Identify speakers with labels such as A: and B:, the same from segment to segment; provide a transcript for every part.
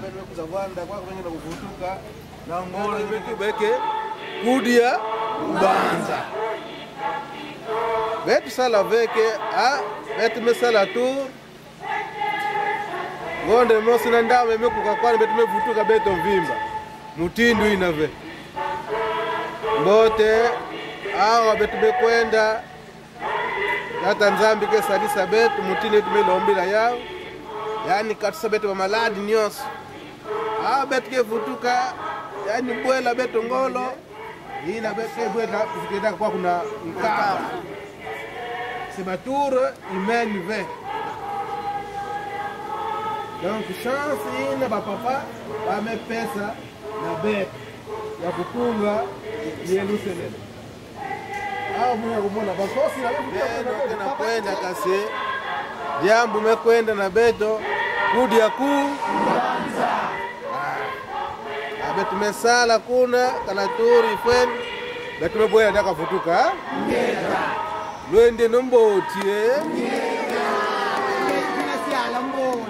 A: betu kuzavanda kwa kwenye na kuvutuka na ngolo betu beke kudia kubanza betu sala veke betu mesala tu ngonde mosi na ndame mekuka kwani betu mevutuka beto mvimba mutindu inave bote awa betu bekwenda hata nzambi ke salisa betu mutine tumelombila yao yani katisa betu wa maladi nyos betu ke vutuka yani bwela betu ngolo ina betu ke bwela kufikida kwa kuna mkama sebature imeni ve donc chance ina bapapa bamepesa na betu ya kupunga Yerusalemu mwenye kumona bakosi na beto na kwenda kasi jambo mekwenda na beto kudi ya kubanza betu mesala kuna kanaturi fwen betu meboya ndaka futuka ngeza lwende nomboti ngeza siala mboni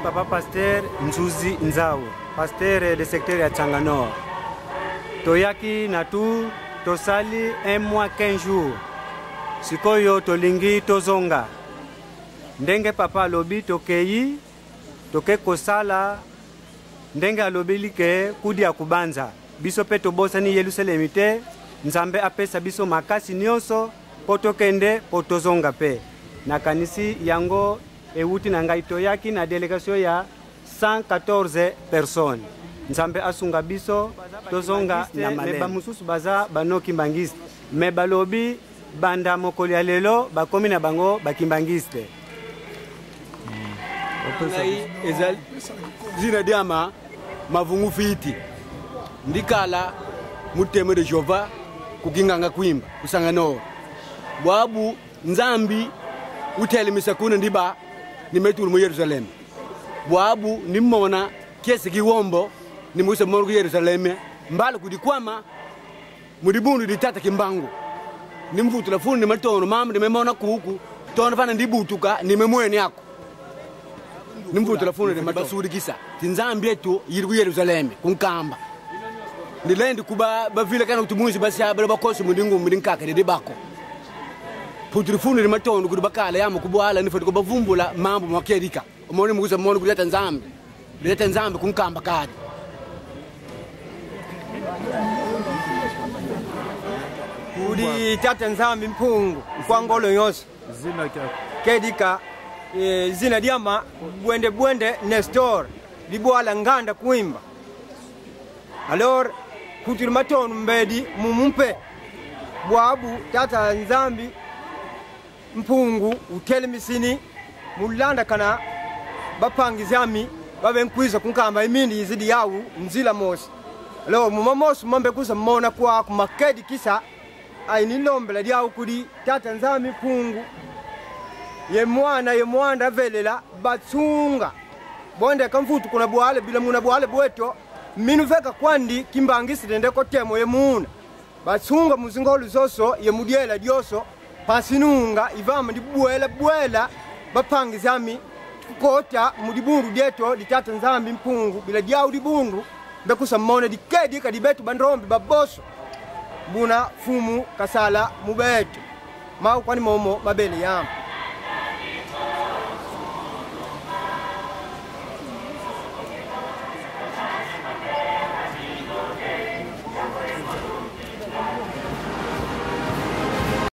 B: Papa Pasteur Nzuzi Nzao, Pasteur de secteur ya Changanoa. Toyaki na tu tosali 1 mois 15 jours. Sikoyo tolingi tozonga. Ndenge papa alobi tokei toke kosala ndenge alobi ke kudi ya kubanza. Biso pe tobosa ni Yerusalemu te, Nzambe apesa biso makasi nyonso potokende potozonga pe. Na kanisi yango euti na ngai toyaki na delegation ya 114 personnes. Nzambe asunga biso tozonga na maleba mususu baza banokimbangiste. Me balobi banda mokoli ya lelo bakomi na bango bakimbangiste.
C: Ezali zina diama mavungu fiti. Ndikala muteme de Jova kukinganga kwimba kusangano. Wabu Nzambi utelemisa kuna ndiba nimetulu mu Yerusalemu. Wabu nimona kiesi kiwombo nimuse monu ku Yerusalemu mbala kudikwama mudibundu ditata kimbangu. Nimvutula funi nimetono mama nimemona kuku tona fana ndibutuka nimemweni yako. Nimvutula funi nimabasudikisa. Tinzambi yetu yiri ku Yerusalemu kunkamba. Ndilendi kuba bavile kana kutumuzi basi abale bakosi mudingu mudinkaka ndibako. Putrifuni nimatono kudi bakala yama kubwala nifati ko bavumbula mambo makedika umone muguza mone kuleta Nzambi kunkamba kadi
D: kudi tata Nzambi mpungu kwa ngolo yose
A: zina
D: kedika zina diama bwende Nestor libwala nganda kuimba alors kutirmatono mbedi mumumpe bwabu tata Nzambi mpungu utelemisini mulanda kana bapangizami babenkwiza kunkamba imindi izidi yawu nzila mosi lo mumamosi mambe kuza mona kwa kumakedi kisa ainilombe lyawu kudi tata Nzambi mpungu ye mwana velela batsunga bonde kamfutu kuna bwale bila muna bwale bweto minu veka kwandi kimbangisi ndeko temo ye muna batsunga muzingolu zoso ye mudiela dioso pasinunga ivama ndi bwela bapangizami kota mudibundu dieto ditata Nzambi mpungu bila diau dibundu mbekusa mmone dikedi kadibetu bandrombi baboso buna fumu kasala mubetu mau kwani momo mabele yama